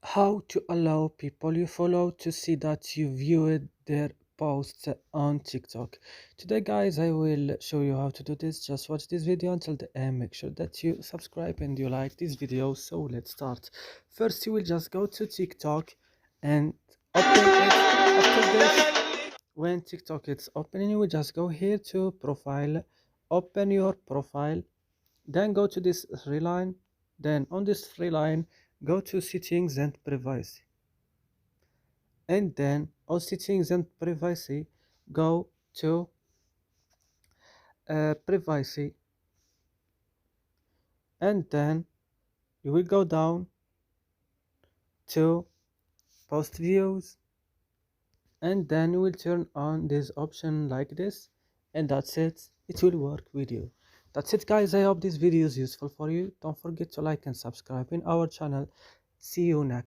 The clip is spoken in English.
How to allow people you follow to see that you viewed their posts on TikTok. Today guys, I will show you how to do this. Just watch this video until the end. Make sure that you subscribe and you like this video. So let's start. First you will just go to TikTok and open it. After this, when TikTok is open, you will just go here to profile, open your profile, then go to this three line, then on this three line go to settings and privacy, and then on settings and privacy go to privacy, and then you will go down to post views, and then you will turn on this option like this, and that's it will work with you. That's it guys, I hope this video is useful for you. Don't forget to like and subscribe in our channel. See you next.